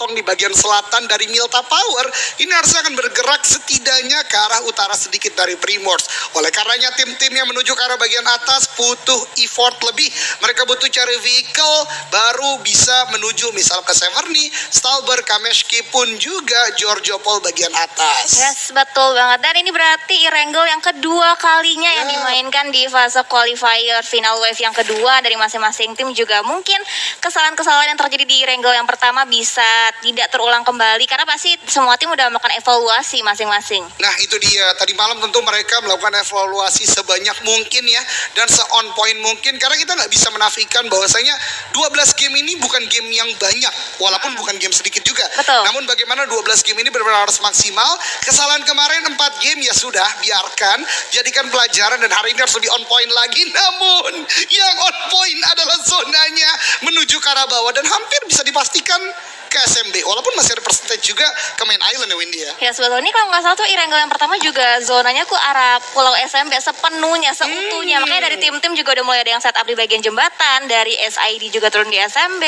potong di bagian selatan dari Milta Power, ini harusnya akan bergerak setidaknya ke arah utara sedikit dari Primors. Oleh karenanya tim-tim yang menuju ke arah bagian atas butuh effort lebih. Mereka butuh cari vehicle baru bisa menuju misal ke Severny, Stalber, Kameshki pun juga Giorgio Paul bagian atas. Yes, betul banget. Dan ini berarti Erangel yang kedua kalinya yang dimainkan di fase qualifier final wave yang kedua dari masing-masing tim. Juga mungkin kesalahan-kesalahan yang terjadi di Erangel yang pertama bisa tidak terulang kembali karena pasti semua tim udah melakukan evaluasi masing-masing. Nah itu dia, tadi malam tentu mereka melakukan evaluasi sebanyak mungkin ya, dan se-on point mungkin, karena kita nggak bisa menafikan bahwasanya 12 game ini bukan game yang banyak, walaupun bukan game sedikit juga. Betul. Namun bagaimana 12 game ini benar-benar harus maksimal. Kesalahan kemarin 4 game ya sudah, biarkan, jadikan pelajaran, dan hari ini harus lebih on point lagi. Namun yang on point adalah zonanya menuju ke arah bawah, dan hampir bisa dipastikan ke SMB, walaupun masih ada percentage juga ke main island ya Windy ya. Ya sebetulnya ini kalau nggak salah tuh Erangel yang pertama juga zonanya ke arah pulau SMB sepenuhnya, seutuhnya. Makanya dari tim-tim juga udah mulai ada yang setup di bagian jembatan, dari SID juga turun di SMB,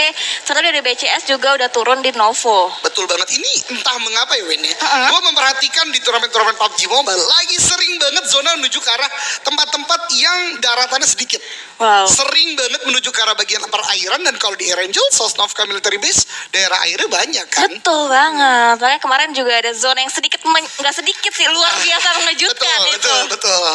serta dari BCS juga udah turun di Novo. Betul banget, ini entah mengapa ya Win ya. Gue memperhatikan di turnamen-turnamen PUBG Mobile lagi sering banget zona menuju ke arah tempat-tempat yang daratannya sedikit. Wow. Sering banget menuju ke arah bagian perairan, dan kalau di Erangel, Sosnovka Military Base, daerah airnya banyak kan. Betul banget. Makanya kemarin juga ada zona yang sedikit, nggak sedikit sih, luar biasa mengejutkan. Betul.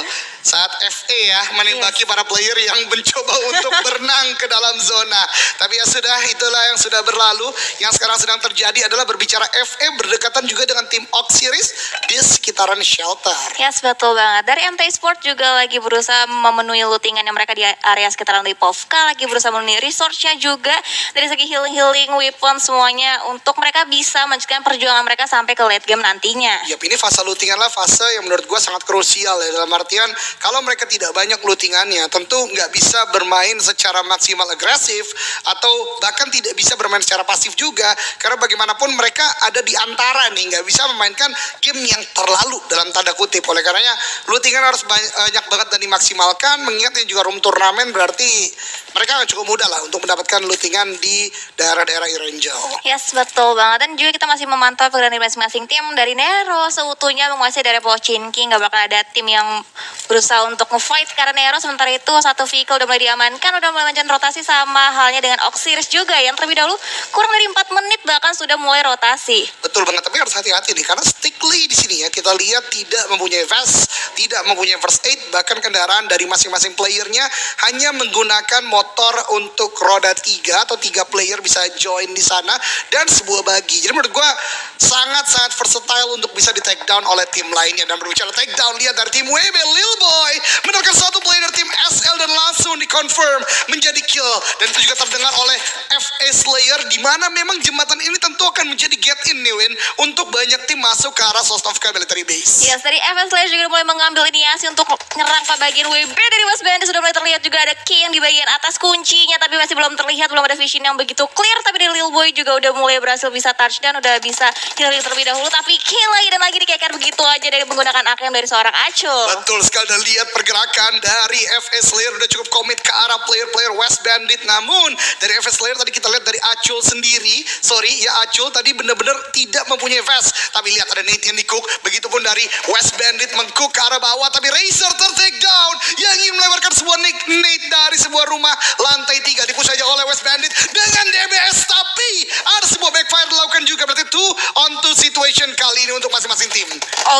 Saat FA ya menembaki para player yang mencoba untuk berenang ke dalam zona. Tapi ya sudah, itulah yang sudah berlalu. Yang sekarang sedang terjadi adalah berbicara FA berdekatan juga dengan tim Ox Series di sekitaran shelter. Yes, betul banget. Dari MT Sport juga lagi berusaha memenuhi lootingan yang mereka di area sekitaran Lipovka, lagi berusaha memenuhi resource-nya juga dari segi healing, weapon semuanya untuk mereka bisa melanjutkan perjuangan mereka sampai ke late game nantinya. Yap, ini fase lootingan lah fase yang menurut gue sangat krusial ya, dalam artian kalau mereka tidak banyak lootingannya, tentu nggak bisa bermain secara maksimal agresif, atau bahkan tidak bisa bermain secara pasif juga, karena bagaimanapun mereka ada di antara nih, nggak bisa memainkan game yang terlalu dalam tanda kutip. Oleh karenanya lootingan harus banyak banget dan dimaksimalkan, mengingat ini juga room turnamen, berarti mereka cukup mudah lah untuk mendapatkan lootingan di daerah-daerah Erangel. Yes, betul banget. Dan juga kita masih memantau pergerakan masing-masing tim. Dari Nero seutuhnya menguasai dari Pochinki, nggak bakal ada tim yang berusaha untuk nge-fight karena Nero. Sementara itu satu vehicle udah mulai diamankan, udah mulai menjalankan rotasi, sama halnya dengan Ox Series juga yang terlebih dahulu kurang dari 4 menit bahkan sudah mulai rotasi. Betul banget, tapi harus hati-hati nih, karena Stickly di sini ya kita lihat tidak mempunyai vest, tidak mempunyai first aid, bahkan kendaraan dari masing-masing playernya hanya menggunakan motor untuk roda 3 atau 3 player bisa join di sana, dan sebuah bagi. Jadi menurut gua sangat-sangat versatile untuk bisa di take down oleh tim lainnya. Dan berbicara take down, lihat dari tim WB, Lil Boy mendapatkan satu player dari tim SL dan langsung dikonfirm menjadi kill, dan itu juga terdengar oleh FA Slayer, di mana memang jembatan ini tentu akan menjadi get in nih Win, untuk banyak tim masuk ke arah Sosnovka Military Base. Yes, dari FA Slayer juga mulai mengambil inisiasi untuk nyerang ke bagian WB. Dari West Bandit sudah mulai terlihat juga ada key yang di bagian atas kuncinya, tapi masih belum terlihat, belum ada vision yang begitu clear. Tapi dari Lil Boy juga udah mulai berhasil bisa touchdown, udah bisa healing terlebih dahulu, tapi kill lagi dan lagi dikeker begitu aja dari menggunakan AKM dari seorang Acul. Betul sekali, dan lihat pergerakan dari FA Slayer udah cukup komit ke arah player-player West Bandit. Namun dari FA Slayer tadi kita lihat dari Acul sendiri, Acul tadi benar-benar tidak mempunyai vest. Tapi lihat ada Nate yang di-cook, begitupun dari West Bandit meng-cook ke arah bawah, tapi Razer ter-take down yang ingin melebarkan sebuah Nate dari sebuah rumah lantai 3, dipush saja oleh West Bandit dengan DBS, tapi ada sebuah backfire dilakukan juga. Berarti 2-on-2 situation kali ini untuk masing-masing tim.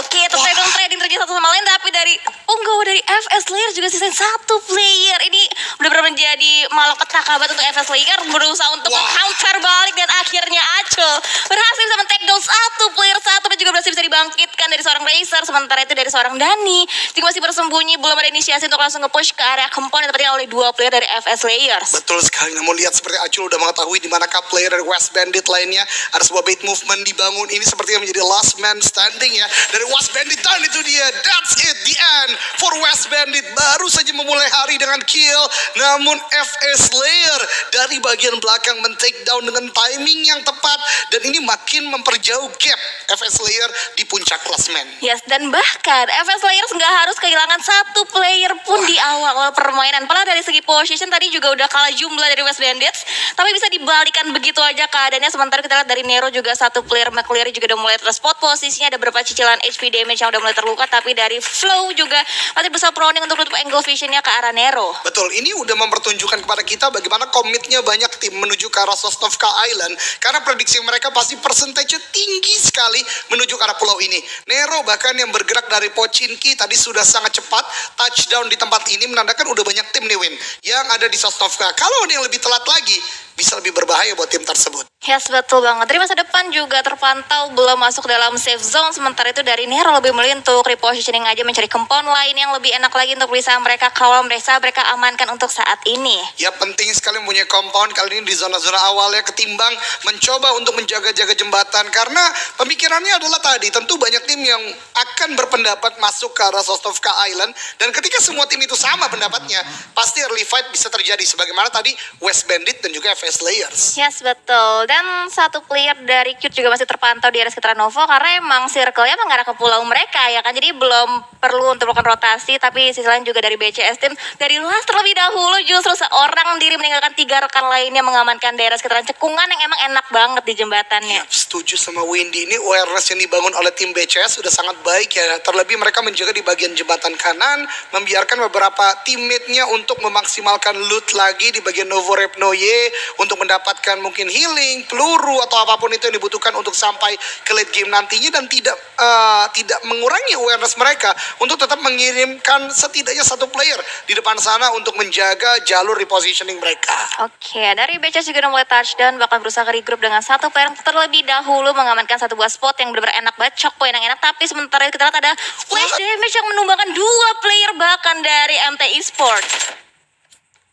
Oke, trading terjadi satu sama lain, tapi dari punggawa dari FS Slayer juga sisain satu player. Ini benar-benar menjadi malapetaka banget untuk FS Slayer, berusaha untuk counter balik, dan akhirnya Acul berhasil bisa men-take down satu player dan juga berhasil bisa dibangkitkan dari seorang Razer. Sementara itu dari seorang Dani juga masih bersembunyi, belum ada inisiasi untuk langsung nge-push ke area compound yang tepatnya oleh 2 player dari FS Slayers. Betul sekali, namun lihat seperti Acul udah mengetahui di manakah player dari West Bandit lainnya. Ada sebuah bait movement dibangun, ini sepertinya menjadi last man standing ya dari West Bandit, dan itu dia, that's it, the end for West Bandit. Baru saja memulai hari dengan kill, namun FA Slayer dari bagian belakang men-take down dengan timing yang tepat, dan ini makin memperjauh gap FA Slayer di puncak klasmen. Yes, dan bahkan FS Layers nggak harus kehilangan satu player pun di awal permainan. Padahal dari segi position tadi juga udah kalah jumlah dari West Bandits, tapi bisa dibalikan begitu aja keadaannya. Sementara kita lihat dari Nero juga satu player McCleary juga udah mulai terspot posisinya, ada beberapa cicilan HP damage yang udah mulai terluka, tapi dari Flow juga masih berusaha proning untuk tutup angle visionnya ke arah Nero. Betul, ini udah mempertunjukkan kepada kita bagaimana komitnya banyak tim menuju ke arah Sosnovka Island, karena prediksi mereka pasti persentase tinggi sekali menuju ke arah pulau ini. Nero bahkan yang bergerak dari Pochinki tadi sudah sangat cepat touchdown di tempat ini, menandakan udah banyak tim nih Win yang ada di Sosnovka. Kalau ada yang lebih telat lagi bisa lebih berbahaya buat tim tersebut. Yes, betul banget. Dari masa depan juga terpantau belum masuk dalam safe zone. Sementara itu dari Nero lebih memilih untuk repositioning aja, mencari compound lain yang lebih enak lagi untuk bisa mereka kawal, mereka amankan untuk saat ini. Ya penting sekali mempunyai compound kali ini di zona-zona awalnya ketimbang mencoba untuk menjaga-jaga jembatan, karena pemikirannya adalah tadi tentu banyak tim yang akan berpendapat masuk ke arah Sosnovka Island, dan ketika semua tim itu sama pendapatnya pasti early fight bisa terjadi sebagaimana tadi West Bandit dan juga FS Layers. Yes, betul. Dan satu player dari Cute juga masih terpantau di area sekitar Novo, karena emang circle-nya mengarah ke pulau mereka ya kan. Jadi belum perlu untuk melakukan rotasi, tapi sisi lain juga dari BCS tim dari last terlebih dahulu justru seorang diri meninggalkan 3 rekan lainnya mengamankan daerah sekitaran cekungan yang emang enak banget di jembatannya. Yap, setuju sama Windy, ini awareness yang dibangun oleh tim BCS sudah sangat baik ya. Terlebih mereka menjaga di bagian jembatan kanan, membiarkan beberapa teammate-nya untuk memaksimalkan loot lagi di bagian Novo Repnoye untuk mendapatkan mungkin healing, peluru atau apapun itu yang dibutuhkan untuk sampai ke late game nantinya, dan tidak mengurangi awareness mereka untuk tetap mengirimkan setidaknya satu player di depan sana untuk menjaga jalur repositioning mereka. Oke, dari BCS juga udah mulai touchdown, bahkan berusaha regroup dengan satu player terlebih dahulu mengamankan satu buah spot yang benar-benar enak banget, choke point yang enak. Tapi sementara itu kita lihat ada splash damage yang menumbangkan 2 player bahkan dari MT Esports.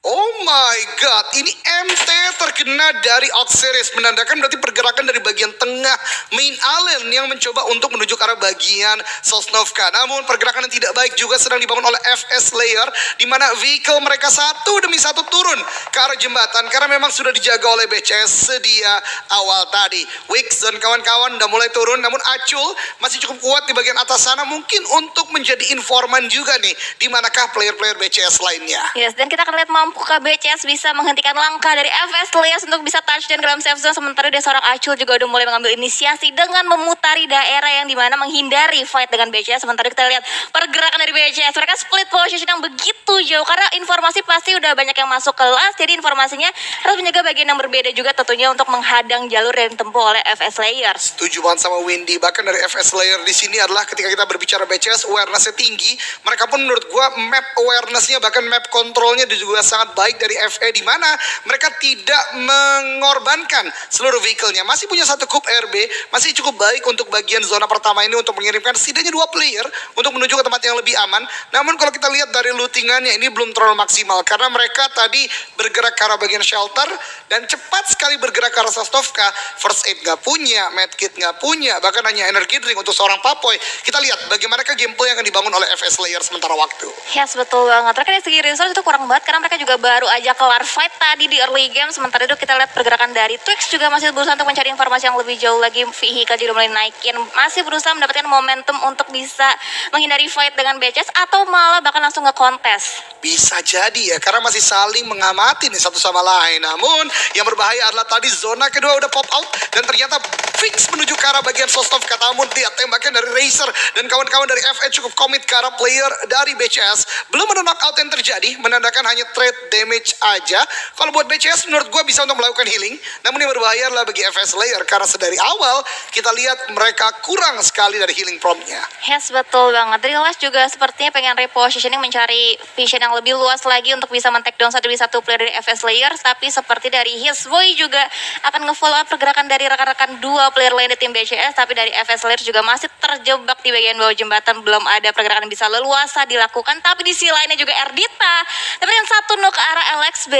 Oh my god, ini MT terkena dari Oxeris, menandakan berarti pergerakan dari bagian tengah main island yang mencoba untuk menuju ke arah bagian Sosnovka. Namun pergerakan yang tidak baik juga sedang dibangun oleh FS Layer, di mana vehicle mereka satu demi satu turun ke arah jembatan karena memang sudah dijaga oleh BCS sedia awal tadi. Wix dan kawan-kawan udah mulai turun, namun Acul masih cukup kuat di bagian atas sana, mungkin untuk menjadi informan juga nih di manakah player-player BCS lainnya. Yes, dan kita akan lihat mampukah BCS bisa menghentikan langkah dari FS Layers untuk bisa touchdown ke dalam safe zone. Sementara dia seorang Acul juga udah mulai mengambil inisiasi dengan memutari daerah yang dimana menghindari fight dengan BCS. Sementara kita lihat pergerakan dari BCS, mereka split position yang begitu jauh karena informasi pasti udah banyak yang masuk ke last, jadi informasinya harus menjaga bagian yang berbeda juga tentunya untuk menghadang jalur yang ditempuh oleh FS Layers. Setuju banget sama Windy. Bahkan dari FS Layer di sini adalah ketika kita berbicara BCS, awareness-nya tinggi. Mereka pun menurut gua map awareness-nya bahkan map kontrolnya juga sangat baik dari FE, di mana mereka tidak mengorbankan seluruh vehicle-nya. Masih punya satu kup RB, masih cukup baik untuk bagian zona pertama ini untuk mengirimkan setidaknya 2 player untuk menuju ke tempat yang lebih aman. Namun kalau kita lihat dari lootingannya ini belum terlalu maksimal karena mereka tadi bergerak ke arah bagian shelter dan cepat sekali bergerak ke arah Sosnovka. First aid nggak punya, medkit nggak punya, bahkan hanya energy drink untuk seorang Papoy. Kita lihat bagaimana gameplay yang akan dibangun oleh FS Layer sementara waktu. Yes, betul banget. Mereka dari segi resource itu kurang banget karena mereka juga baru aja kelar fight tadi di early game. Sementara itu kita lihat pergerakan dari Twix juga masih berusaha untuk mencari informasi yang lebih jauh lagi. Vehicle juga mulai naikin, masih berusaha mendapatkan momentum untuk bisa menghindari fight dengan BCS atau malah bahkan langsung nge-contest. Bisa jadi ya, karena masih saling mengamati nih satu sama lain. Namun yang berbahaya adalah tadi zona kedua udah pop out dan ternyata fix menuju ke arah bagian Sosnovka. Namun dia tembakan dari Razer dan kawan-kawan dari FE cukup komit ke arah player dari BCS. Belum ada knockout yang terjadi, menandakan hanya trade damage aja. Kalau buat BCS menurut gue bisa untuk melakukan healing. Namun yang berbahaya adalah bagi FS Layer karena sedari awal kita lihat mereka kurang sekali dari healing prompt-nya. Yes, betul banget. Dari Last juga sepertinya pengen repositioning, mencari vision yang lebih luas lagi untuk bisa men-take down satu demi satu player dari FS Layers. Tapi seperti dari His Boy juga akan nge-follow up pergerakan dari rekan-rekan 2 player lain di tim BCS. Tapi dari FS Layers juga masih terjebak di bagian bawah jembatan, belum ada pergerakan yang bisa leluasa dilakukan. Tapi di sisi lainnya juga Erdita dapat yang satu penuh ke arah LXB.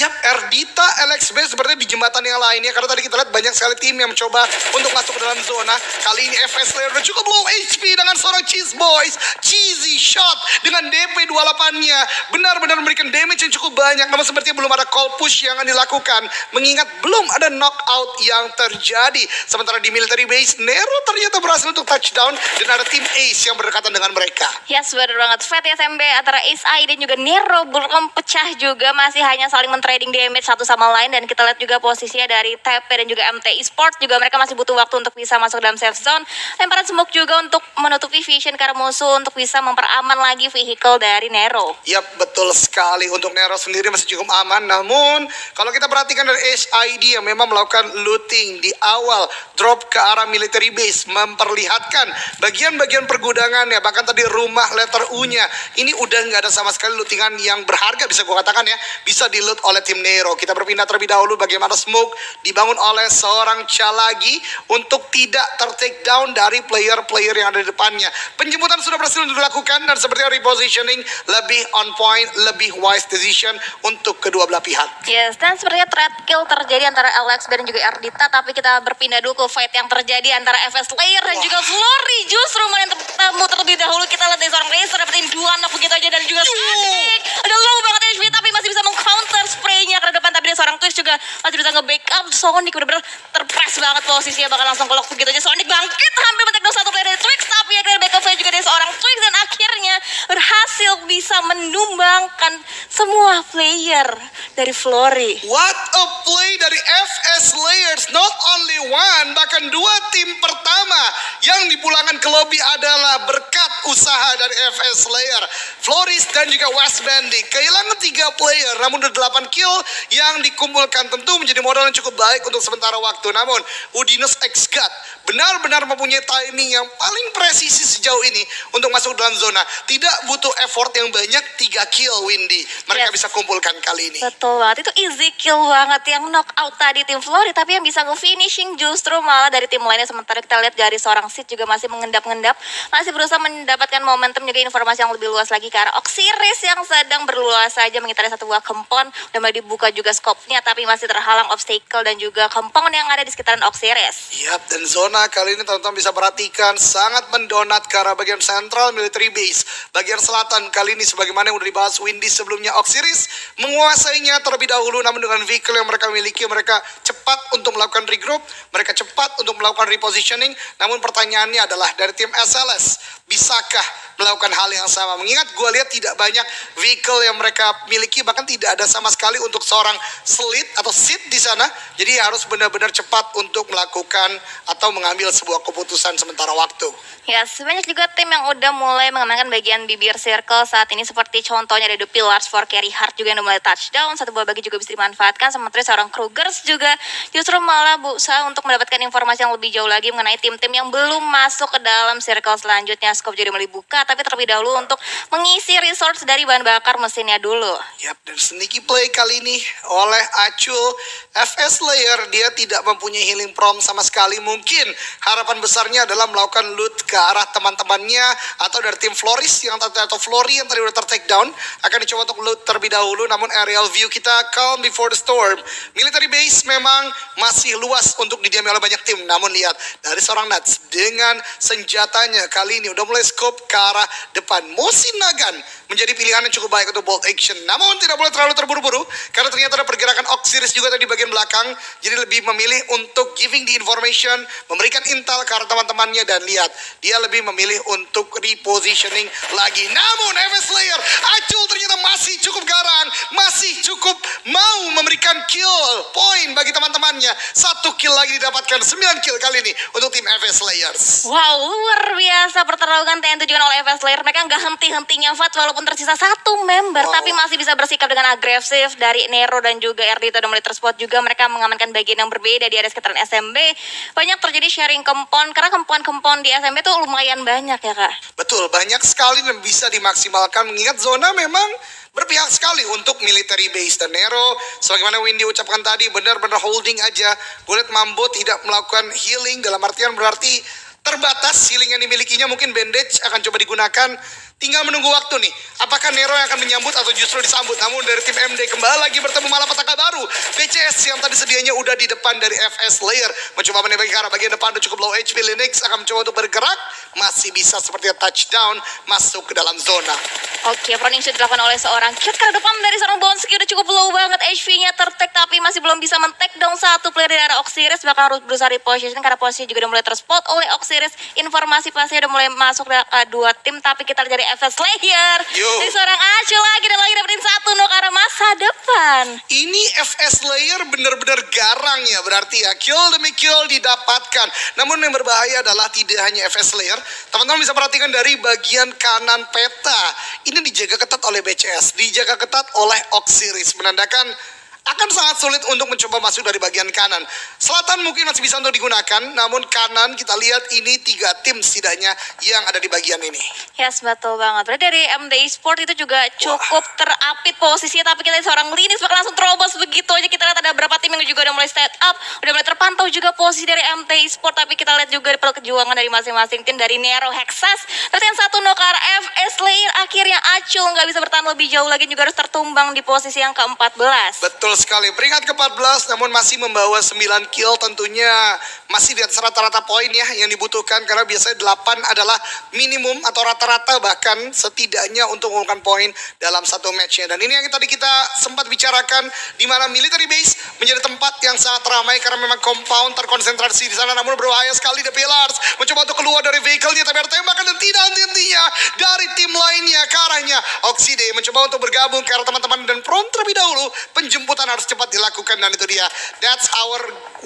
Yap, Erdita LXB sepertinya di jembatan yang lainnya. Karena tadi kita lihat banyak sekali tim yang mencoba untuk masuk ke dalam zona. Kali ini FS Slayer udah cukup low HP dengan seorang Cheese Boys. Cheesy shot dengan DP 28-nya. Benar-benar memberikan damage yang cukup banyak. Namun sepertinya belum ada call push yang akan dilakukan. Mengingat belum ada knockout yang terjadi. Sementara di military base, Nero ternyata berhasil untuk touchdown. Dan ada tim Ace yang berdekatan dengan mereka. Yes, benar banget. Fight SMB antara Ace Eye dan juga Nero belum pecah juga. Masih hanya saling men-trading damage satu sama lain. Dan kita lihat juga posisinya dari TP dan juga MT Esport. Juga mereka masih butuh waktu untuk bisa masuk dalam safe zone. Lemparan smoke juga untuk menutupi vision ke arah musuh. Untuk bisa memperaman lagi vehicle dari Nero. Yap, betul sekali. Untuk Nero sendiri masih cukup aman. Namun, kalau kita perhatikan dari SID yang memang melakukan looting di awal drop ke arah military base, memperlihatkan bagian-bagian pergudangannya, bahkan tadi rumah letter U-nya, ini udah nggak ada sama sekali lootingan yang berharga, bisa gue katakan ya, bisa di loot oleh tim Nero. Kita berpindah terlebih dahulu bagaimana smoke dibangun oleh seorang Calagi untuk tidak ter-take down dari player-player yang ada di depannya. Penjemputan sudah berhasil dilakukan dan sepertinya repositioning lebih on point, lebih wise decision untuk kedua belah pihak. Yes, dan sepertinya threat kill terjadi antara LXB dan juga Erdita. Tapi kita berpindah dulu ke fight yang terjadi antara FS Slayer dan juga Flory. Justru main ketemu terlebih dahulu. Kita lihat dari seorang Razer dapetin 2 knock begitu aja. Dan juga Static. Ada low banget HP tapi masih bisa meng-counter spray-nya ke depan. Tapi dari seorang Twitch juga masih bisa nge-backup. Sonic bener-bener terpress banget posisinya. Bakal langsung kelok begitu aja. Sonic bangkit hampir men-take down satu player dari Twix. Tapi akhirnya backup play juga dari seorang Twix. Dan akhirnya berhasil bisa menumbangkan semua player dari Flory. What a play dari FS Slayers. Not only one, bahkan 2 tim pertama yang dipulangkan ke lobby adalah berkat usaha dari FS Slayer. Floris dan juga West Bandit kehilangan 3 player, namun ada 8 kill yang dikumpulkan, tentu menjadi modal yang cukup baik untuk sementara waktu. Namun Udinus X-God benar-benar mempunyai timing yang paling presisi sejauh ini untuk masuk dalam zona. Tidak butuh effort yang banyak, 3 kill Windy mereka bisa kumpulkan kali ini. Betul banget, itu easy kill banget yang knockout tadi tim Flory. Tapi yang bisa nge-finishing justru malah dari tim lainnya. Sementara kita lihat dari seorang Sid juga masih mengendap-ngendap, masih berusaha mendapatkan momentum juga informasi yang lebih luas lagi ke arah Oxiris yang sedang berluas saja mengitari satu buah kempon. Udah mulai dibuka juga scope-nya tapi masih terhalang obstacle dan juga kempon yang ada di sekitaran Oxiris. Yap, dan zona kali ini teman-teman bisa perhatikan sangat mendonat ke arah bagian central military base. Bagian selatan kali ini sebagaimana yang udah dibahas Windy sebelumnya, Oxiris menguasainya terlebih dahulu. Namun dengan vehicle yang mereka miliki, mereka cepat untuk melakukan regroup, mereka cepat untuk melakukan repositioning. Namun pertanyaannya adalah dari tim SLS, bisakah melakukan hal yang sama? Mengingat gue lihat tidak banyak vehicle yang mereka miliki, bahkan tidak ada sama sekali untuk seorang Slit atau Sid di sana. Jadi harus benar-benar cepat untuk melakukan atau mengambil sebuah keputusan sementara waktu. Ya, sebanyak juga tim yang udah mulai mengamankan bagian bibir circle saat ini, seperti contohnya dari The Pillars for Carry Hard juga yang udah mulai touchdown. Satu buah bagi juga bisa dimanfaatkan. Sementara seorang Krugers juga justru malah berusaha untuk mendapatkan informasi yang lebih jauh lagi mengenai tim-tim yang belum masuk ke dalam circle selanjutnya. Scope jadi mulai buka, tapi terlebih dahulu untuk mengisi resource dari bahan bakar mesinnya dulu. Yap, dan sneaky play kali ini oleh Acul. FS Slayer dia tidak mempunyai healing prom sama sekali. Mungkin harapan besarnya adalah melakukan loot ke arah teman-temannya atau dari tim Floris yang atau Flory yang tadi udah ter-take down, akan dicoba untuk loot terlebih dahulu. Namun aerial view kita calm before the storm. Military base memang masih luas untuk didiami oleh banyak tim. Namun lihat dari seorang Nats dengan senjatanya kali ini udah mulai scope ke arah depan. Mosin Nagan menjadi pilihan yang cukup baik untuk bolt action. Namun tidak boleh terlalu terburu-buru karena ternyata ada pergerakan Oxiris juga tadi di bagian belakang. Jadi lebih memilih untuk giving the information, memberikan intel ke arah teman-temannya. Dan lihat, dia lebih memilih untuk repositioning lagi. Namun FS Slayer, Acul ternyata masih cukup garang, masih cukup mau memberikan kill point bagi teman-temannya. 1 kill lagi didapatkan, 9 kill kali ini untuk tim FS Slayers. Wow, luar biasa pertarungan yang ditujukan oleh FS Slayer. Mereka nggak henti-hentinya fight walaupun tersisa 1 member, tapi masih bisa bersikap dengan agresif. Dari Nero dan juga Erdita udah mulai terspot juga. Mereka mengamankan bagian yang berbeda di area sekitaran SMB. Banyak terjadi sharing kempon, karena kempon-kempon di SMB tuh lumayan banyak ya kak. Betul, banyak sekali dan bisa dimaksimalkan mengingat zona memang berpihak sekali untuk military base. Dan Nero, sebagaimana Windy ucapkan tadi, benar-benar holding aja. Gue lihat Mambo tidak melakukan healing, dalam artian berarti terbatas healing yang dimilikinya, mungkin bandage akan coba digunakan. Tinggal menunggu waktu nih, apakah Nero yang akan menyambut atau justru disambut. Namun dari tim MD kembali lagi bertemu malapetaka baru. BCS yang tadi sedianya udah di depan dari FS Layer mencoba menembaki ke arah bagian depan, udah cukup low HP. Linux akan mencoba untuk bergerak, masih bisa seperti touchdown masuk ke dalam zona. Oke, proning sudah dilakukan oleh seorang cute karena depan dari seorang Bonsky udah cukup low banget HP-nya tertek, tapi masih belum bisa men-take down satu player dari arah Oxiris. Bahkan harus berusaha reposition karena posisi juga udah mulai terspot oleh Oxiris. Informasi pasti udah mulai masuk ke dua tim, tapi kita lihat dari FS Layer dari seorang Acu lagi dan lagi dapetin satu no ke arah masa depan. Ini FS Layer benar-benar garang ya, berarti ya kill demi kill didapatkan. Namun yang berbahaya adalah tidak hanya FS Layer, teman-teman bisa perhatikan dari bagian kanan peta. Ini dijaga ketat oleh BCS, dijaga ketat oleh Oxiris, menandakan akan sangat sulit untuk mencoba masuk dari bagian kanan. Selatan mungkin masih bisa untuk digunakan, namun kanan kita lihat ini 3 tim setidaknya yang ada di bagian ini. Yes, betul banget. Berarti dari MD Sport itu juga cukup terapit posisinya, tapi kita lihat seorang Linux bakal langsung terobos begitu aja. Kita lihat ada beberapa tim yang juga udah mulai step up, udah mulai terpantau juga posisi dari MD Sport, tapi kita lihat juga perjuangan dari masing-masing tim dari Nero Hexas. Terus satu nokar FS Layer akhirnya Acul nggak bisa bertahan lebih jauh lagi, juga harus tertumbang di posisi yang ke-14. Betul sekali, peringkat ke-14 namun masih membawa 9 kill, tentunya masih di atas rata-rata poin ya yang dibutuhkan, karena biasanya 8 adalah minimum atau rata-rata bahkan setidaknya untuk mengumumkan poin dalam satu matchnya. Dan ini yang tadi kita sempat bicarakan, di mana military base menjadi tempat yang sangat ramai karena memang compound terkonsentrasi di sana. Namun berbahaya sekali The Pillars mencoba untuk keluar dari vehicle-nya, tapi ada tembakan dan tidak henti-hentinya dari tim lainnya ke arahnya. Oxide mencoba untuk bergabung ke arah teman-teman dan Prom terlebih dahulu. Penjemputan harus cepat dilakukan dan itu dia, that's our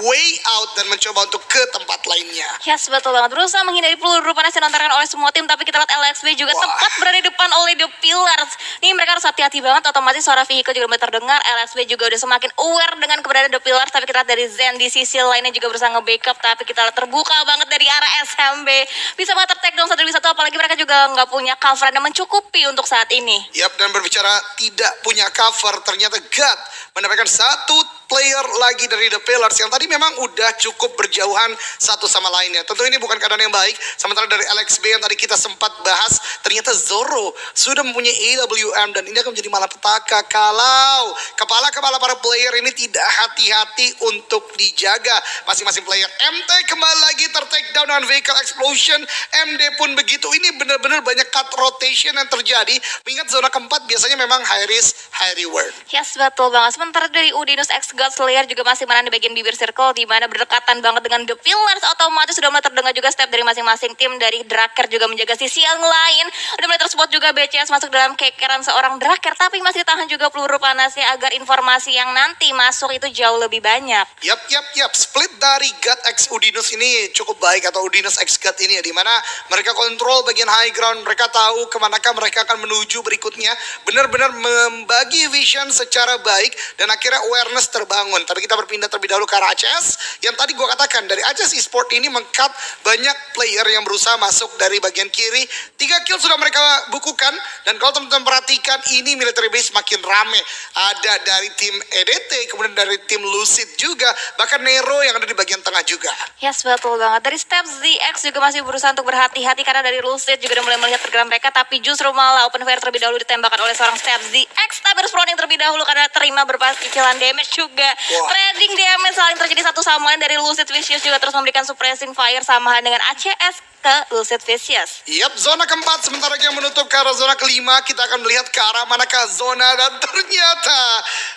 way out, dan mencoba untuk ke tempat lainnya. Yes, betul banget. Berusaha menghindari peluru panas yang dilontarkan oleh semua tim, tapi kita lihat LXB juga tepat berada di depan oleh The Pillars. Nih mereka harus hati-hati banget, otomatis suara vehicle juga mulai terdengar. LXB juga udah semakin aware dengan keberadaan The Pillars, tapi kita lihat dari Zen di sisi lainnya juga berusaha nge-backup, tapi kita lihat terbuka banget dari arah SMB. Bisa banget ter-take down 1-1, apalagi mereka juga nggak punya cover yang mencukupi untuk saat ini. Yap, dan berbicara tidak punya cover, ternyata God mendapatkan satu player lagi dari The Pillars yang tadi memang udah cukup berjauhan satu sama lainnya. Tentu ini bukan keadaan yang baik. Sementara dari LXB yang tadi kita sempat bahas, ternyata Zoro sudah mempunyai AWM dan ini akan menjadi malapetaka kalau kepala-kepala para player ini tidak hati-hati untuk dijaga. Masing-masing player MT kembali lagi ter-take down dengan vehicle explosion. MD pun begitu. Ini benar-benar banyak cut rotation yang terjadi. Mengingat zona keempat biasanya memang high risk, high reward. Yes, betul banget. Sementara dari Udinus X God Slayer juga masih menang di bagian bibir circle, di mana berdekatan banget dengan The Pillars. Otomatis sudah mulai terdengar juga step dari masing-masing tim. Dari Draker juga menjaga sisi yang lain. Udah mulai terspot juga BCS masuk dalam kekeran seorang Draker, tapi masih tahan juga peluru panasnya agar informasi yang nanti masuk itu jauh lebih banyak. Yap. Split dari God X Udinus ini cukup baik, atau Udinus X God ini ya, dimana mereka kontrol bagian high ground. Mereka tahu kemanakah mereka akan menuju berikutnya. Benar-benar membagi vision secara baik dan akhirnya awareness terbangun. Tapi kita berpindah terlebih dahulu ke arah ACS. Yang tadi gue katakan, dari ACS Esport ini meng-cut banyak player yang berusaha masuk dari bagian kiri. 3 kill sudah mereka bukukan. Dan kalau teman-teman perhatikan, ini military base makin rame. Ada dari tim EDT, kemudian dari tim Lucid juga. Bahkan Nero yang ada di bagian tengah juga. Yes, betul banget. Dari Steps ZX juga masih berusaha untuk berhati-hati, karena dari Lucid juga udah mulai melihat pergerakan mereka, tapi justru malah open fire terlebih dahulu ditembakkan oleh seorang Steps ZX. Tapi harus proning terlebih dahulu karena terima beberapa cicilan damage juga. Trading damage saling terjadi satu sama lain. Dari Lucid Vicious juga terus memberikan suppressing fire samahan dengan ACS ke Lucid Vicious. Yap, zona keempat sementara yang menutup ke arah zona kelima. Kita akan melihat ke arah manakah zona, dan ternyata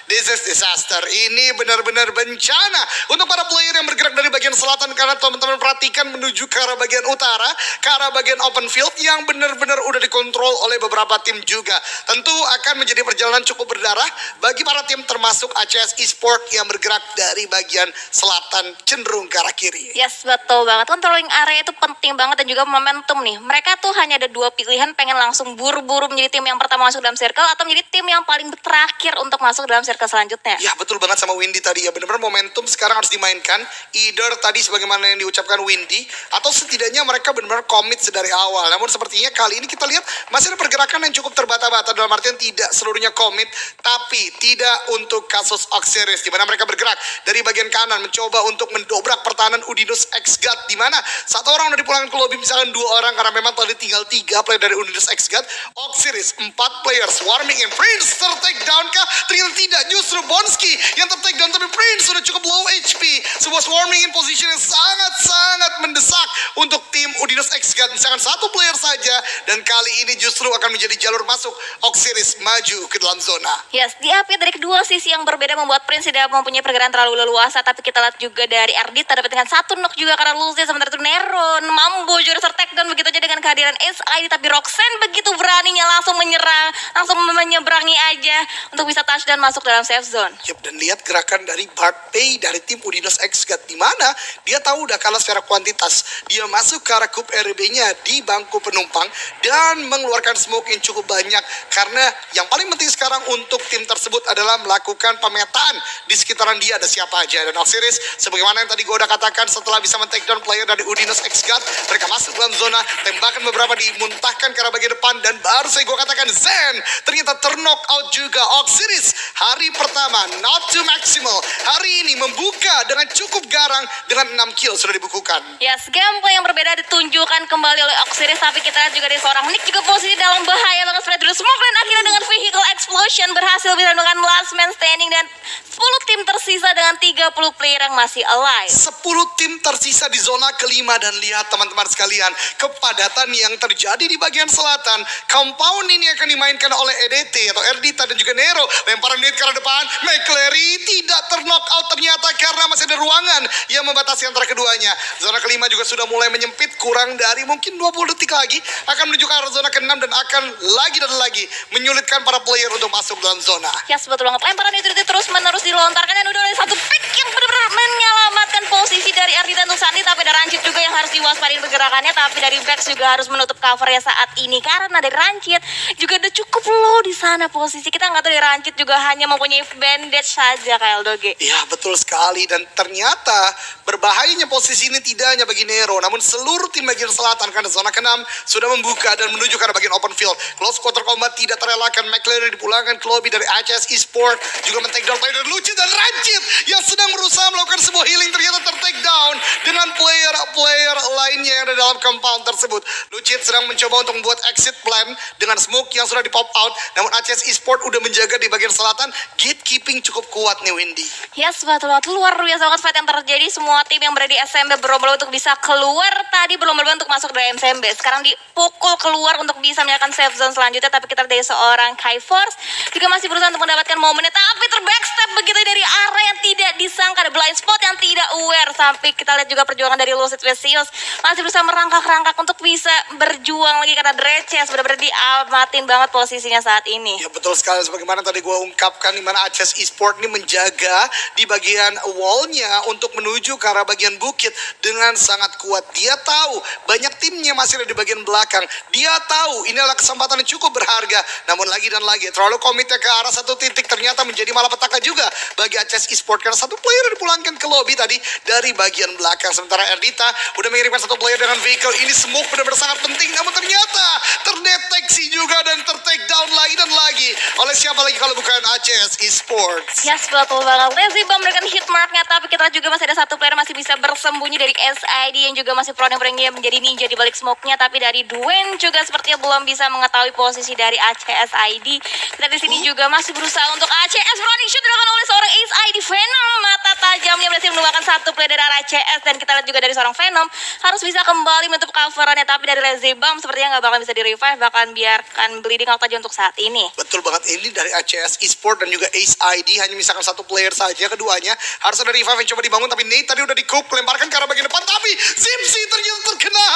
this is disaster. Ini benar-benar bencana untuk para player yang bergerak dari bagian selatan, karena teman-teman perhatikan menuju ke arah bagian utara, ke arah bagian open field yang benar-benar udah dikontrol oleh beberapa tim juga. Tentu akan menjadi perjalanan cukup berdarah bagi para tim, termasuk ACS Esport yang bergerak dari bagian selatan cenderung ke arah kiri. Yes, betul banget. Controlling area itu penting banget, dan juga momentum nih. Mereka tuh hanya ada 2 pilihan, pengen langsung buru-buru menjadi tim yang pertama masuk dalam circle, atau menjadi tim yang paling terakhir untuk masuk dalam circle selanjutnya. Ya, betul banget sama Windy tadi ya. Benar-benar momentum sekarang harus dimainkan. Either tadi sebagaimana yang diucapkan Windy, atau setidaknya mereka benar-benar komit sedari awal. Namun sepertinya kali ini kita lihat masih ada pergerakan yang cukup terbata-bata, dalam artian tidak seluruhnya komit, tapi tidak untuk kasus Oxiris, di mana mereka bergerak dari bagian kanan mencoba untuk mendobrak pertahanan Udinus X God, di mana satu orang udah dipulangkan keluar lobby misalkan 2 orang karena memang tadi tinggal 3 player dari Udinese X-God. Oxiris 4 player swarming in. Prince ter-take down kah? Ternyata tidak, justru Bonski yang ter-take down, tapi Prince sudah cukup low HP. Sebuah swarming in position yang sangat-sangat mendesak untuk tim Udinese X-God. Misalkan 1 player saja, dan kali ini justru akan menjadi jalur masuk Oxiris maju ke dalam zona. Yes, diapit dari kedua sisi yang berbeda membuat Prince tidak mempunyai pergerakan terlalu leluasa. Tapi kita lihat juga dari Ardita dapat dengan 1 knock juga karena Lucia. Sementara itu Neron, Mambo juga ter-take down begitu aja dengan kehadiran SID. Tapi Roxanne begitu beraninya langsung menyerang, langsung menyeberangi aja untuk bisa touchdown masuk dalam safe zone. Yep, dan lihat gerakan dari Bart Pay dari tim Udinese X-God, di mana dia tahu udah kalah secara kuantitas. Dia masuk ke arah Cup RB-nya di bangku penumpang dan mengeluarkan smoke yang cukup banyak, karena yang paling penting sekarang untuk tim tersebut adalah melakukan pemetaan di sekitaran dia ada siapa aja. Dan Oxiris, sebagaimana yang tadi gue udah katakan, setelah bisa men-take down player dari Udinese X-God, mereka masuk dalam zona, tembakan beberapa dimuntahkan ke arah bagian depan, dan baru saya gue katakan Zen ternyata ter-knock out juga. Oxiris hari pertama not too maximal, hari ini membuka dengan cukup garang dengan 6 kill sudah dibukukan. Yes, gameplay yang berbeda ditunjukkan kembali oleh Oxiris. Tapi kita lihat juga dari seorang Nick juga posisi dalam bahaya banget spread dulu smoke, dan akhirnya dengan vehicle explosion berhasil bisa melakukan last man standing, dan 10 tim tersisa dengan 30 player yang masih alive. 10 tim tersisa di zona kelima, dan lihat teman-teman sekalian, kepadatan yang terjadi di bagian selatan. Compound ini akan dimainkan oleh EDT atau Erdita dan juga Nero. Lemparan nade ke arah depan, McClary tidak ter-knock out ternyata karena masih ada ruangan yang membatasi antara keduanya. Zona kelima juga sudah mulai menyempit, kurang dari mungkin 20 detik lagi akan menuju ke arah zona ke-6 dan akan lagi dan lagi menyulitkan para player untuk masuk dalam zona. Yes, betul banget. Lemparan itu terus menerus dilontarkan, dan udah ada satu pick yang benar-benar menyelamatkan posisi dari Ardita untuk Sandi. Tapi ada Rancid juga yang harus diwaspadai pergerakannya, tapi dari Vex juga harus menutup covernya saat ini karena dari Rancid juga udah cukup low di sana posisi. Kita nggak tahu dari Rancid juga hanya mempunyai bandage saja kayak Doge. Ya, betul sekali, dan ternyata berbahayanya posisi ini tidak hanya bagi Nero, namun seluruh tim bagian selatan, karena zona ke-6 sudah membuka dan menuju ke arah bagian open field. Close quarter combat tidak terelakkan, McLaren dipulangkan ke lobby dari ACS Esport, juga men-take down player dari Lucid, dan Rancid yang sedang berusaha melakukan sebuah healing ternyata ter-take down dengan player-player lainnya yang ada dalam compound tersebut. Lucid sedang mencoba untuk membuat exit plan dengan smoke yang sudah di-pop out, namun ACS Esport udah menjaga di bagian selatan. Gatekeeping cukup kuat nih, Windy. Yes, betul banget. Luar biasa banget fight yang terjadi. Semua tim yang berada di SMB berlomba untuk bisa keluar. Tadi berlomba untuk masuk dari SMB. Sekarang dipukul keluar untuk bisa menyalakan safe zone selanjutnya. Tapi kita dari seorang Kai Force juga masih berusaha untuk mendapatkan momennya. Tapi terbackstep begitu dari arah yang tidak disangka. Ada blind spot yang tidak aware. Sampai kita lihat juga perjuangan dari Lucid Vesius masih berusaha merangkak-rangkak untuk bisa berjuang lagi, karena Dreches benar-benar diamatin banget posisinya saat ini. Ya, betul sekali, sebagaimana tadi gue ungkapkan, di mana ACS Esport ini menjaga di bagian wallnya untuk menuju ke arah bagian bukit dengan sangat kuat. Dia tahu banyak timnya masih ada di bagian belakang. Dia tahu ini adalah kesempatan yang cukup berharga. Namun lagi dan lagi terlalu komitnya ke arah satu titik ternyata menjadi malapetaka juga bagi ACS Esport, karena satu player dipulangkan ke lobby tadi dari bagian belakang. Sementara Erdita udah mengirimkan satu player dengan vehicle. Ini smoke benar-benar sangat penting, namun ternyata terdeteksi juga dan ter-take down lagi dan lagi oleh siapa lagi kalau bukan ACS Esports. Yes, betul banget. Lezibam memberikan hit marknya, tapi kita juga masih ada satu player masih bisa bersembunyi dari SID yang juga masih prone-prone menjadi ninja di balik smoke-nya. Tapi dari Dwayne juga sepertinya belum bisa mengetahui posisi dari ACS ID. Kita di sini juga masih berusaha untuk ACS running shoot dilakukan oleh seorang Ace ID Venom. Mata tajamnya berhasil menemukan satu player dari ACS, dan kita lihat juga dari seorang Venom harus bisa kembali menutup coverannya. Tapi dari Lezibam sepertinya nggak bakal bisa di-revive, bahkan biarkan bleeding out aja untuk saat ini. Betul banget, ini dari ACS Esport dan juga Ace ID hanya misalkan satu player saja, keduanya harus ada revive yang coba dibangun. Tapi Nate tadi udah di-cook, lemparkan ke arah bagian depan, tapi Zimsi ternyata terkena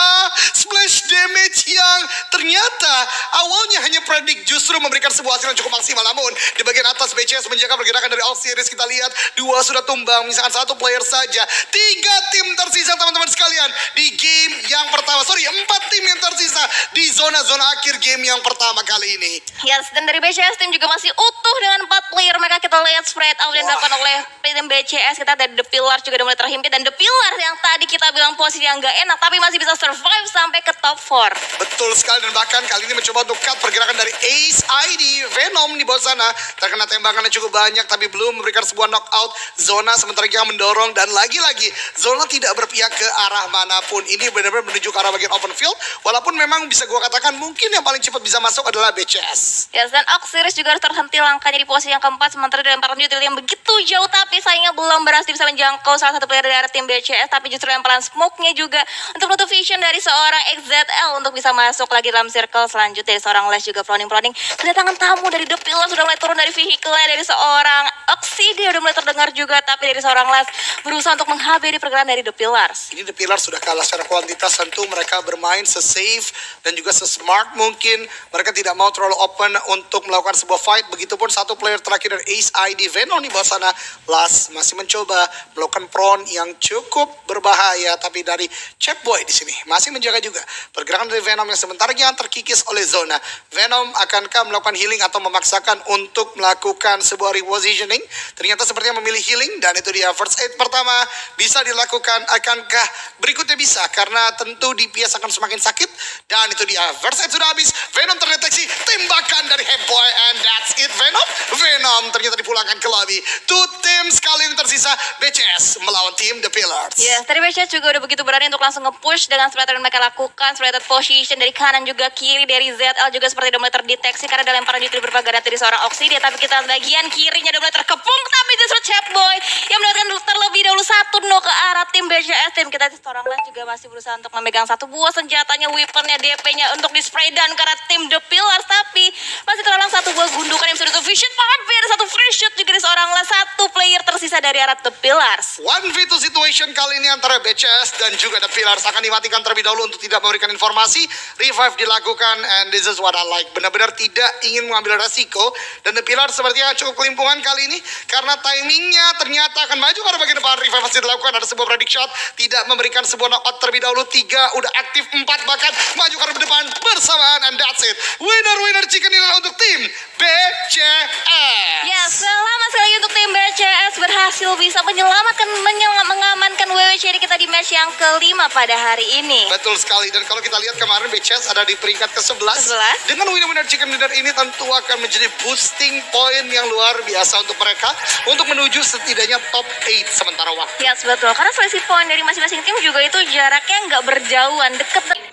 splash damage yang ternyata awalnya hanya predik justru memberikan sebuah hasil yang cukup maksimal. Namun di bagian atas BCS menjaga pergerakan dari All Series. Kita lihat dua sudah tumbang, misalkan satu player saja. 3 tim tersisa teman-teman sekalian di game yang pertama. 4 tim yang tersisa di zona-zona akhir game yang pertama kali ini. Yes, dan dari BCS tim juga masih utuh dengan 4 player mereka. Kita lihat spread out yang dilakukan oleh tim BCS. Kita dari The Pillar juga udah mulai terhimpit, dan The Pillar yang tadi kita bilang posisi yang gak enak tapi masih bisa survive sampai ke top 4. Betul sekali, dan bahkan kali ini mencoba untuk cut pergerakan dari Ace ID Venom di bawah sana. Terkena tembakannya cukup banyak tapi belum memberikan sebuah knockout. Zona sementara yang mendorong, dan lagi-lagi zona tidak berpihak ke arah manapun. Ini benar-benar menuju ke arah dalam bagian open field. Walaupun memang bisa gue katakan mungkin yang paling cepat bisa masuk adalah BCS. Yes, dan Oxiris juga harus terhenti langkahnya di posisi yang keempat, sementara dalam lemparan util yang begitu jauh, tapi sayangnya belum berhasil bisa menjangkau salah satu player dari tim BCS, tapi justru lemparan smoke-nya juga untuk menutup vision dari seorang XZL untuk bisa masuk lagi dalam circle selanjutnya. Dari seorang Les juga proning-proning kedatangan tamu dari The Pillars, sudah mulai turun dari vehicle-nya, dari seorang Oxy dia udah mulai terdengar juga, tapi dari seorang Les berusaha untuk menghabisi pergerakan dari The Pillars. Ini The Pillars sudah kalah secara kuantitas, tentu mereka bermain se-safe dan juga se-smart mungkin. Mereka tidak mau terlalu open untuk melakukan sebuah fight. Begitupun satu player terakhir dari Ace ID Venom di bawah sana. Las masih mencoba melakukan prone yang cukup berbahaya, tapi dari Chap Boy di sini masih menjaga juga pergerakan dari Venom yang sebentarnya terkikis oleh zona. Venom akankah melakukan healing atau memaksakan untuk melakukan sebuah repositioning? Ternyata sepertinya memilih healing, dan itu dia first aid pertama bisa dilakukan. Akankah berikutnya bisa? Karena tentu DPS akan semakin sakit, dan itu dia first aid sudah habis. Venom terdeteksi, tembakan dari Hepboy, and that's it. Venom ternyata dipulangkan ke lobby. Two teams kali ini tersisa, BCS melawan tim The Pillars. Yes, tadi BCS juga udah begitu berani untuk langsung nge-push dengan seperti yang mereka lakukan, seperti position dari kanan juga kiri dari ZL juga seperti udah mulai terdeteksi karena ada lemparan di berbagai dari seorang Oxidia, tapi kita bagian kirinya udah mulai terkepung, tapi justru Chap Boy yang mendapatkan terlebih dahulu 1-0 ke arah tim BCS. Tim kita seorang lain juga masih berusaha untuk memegang satu buah senjatanya, weaponnya, DP-nya untuk di-spray down ke arah tim The Pillars, tapi masih terhalang satu buah gundukan yang bisa ditutup vision, tapi ada satu free shoot juga dari seorang lain, satu player tersisa dari arah The Pillars. 1v2 situation kali ini antara BCS dan juga The Pillars akan dimatikan terlebih dahulu untuk tidak memberikan informasi. Revive dilakukan, and this is what I like. Benar-benar tidak ingin mengambil resiko, dan The Pillars sepertinya cukup kelimpungan kali ini karena timingnya ternyata akan maju ke bagian depan. Revive masih dilakukan, ada sebuah predict shot, tidak memberikan sebuah knockout terlebih dahulu. 3 udah aktif, 4 bahkan maju ke depan bersamaan, and that's it. Winner chicken dinner untuk tim BCS. Ya, selamat sekali lagi untuk tim BCS berhasil bisa mengamankan WWCD kita di match yang kelima pada hari ini. Betul sekali, dan kalau kita lihat kemarin BCS ada di peringkat ke-11. 11. Dengan winner chicken dinner ini tentu akan menjadi boosting point yang luar biasa untuk mereka untuk menuju setidaknya top 8 sementara waktu. Yes, betul. Karena selisih poin dari masing-masing tim juga itu jaraknya nggak berjauhan, deket.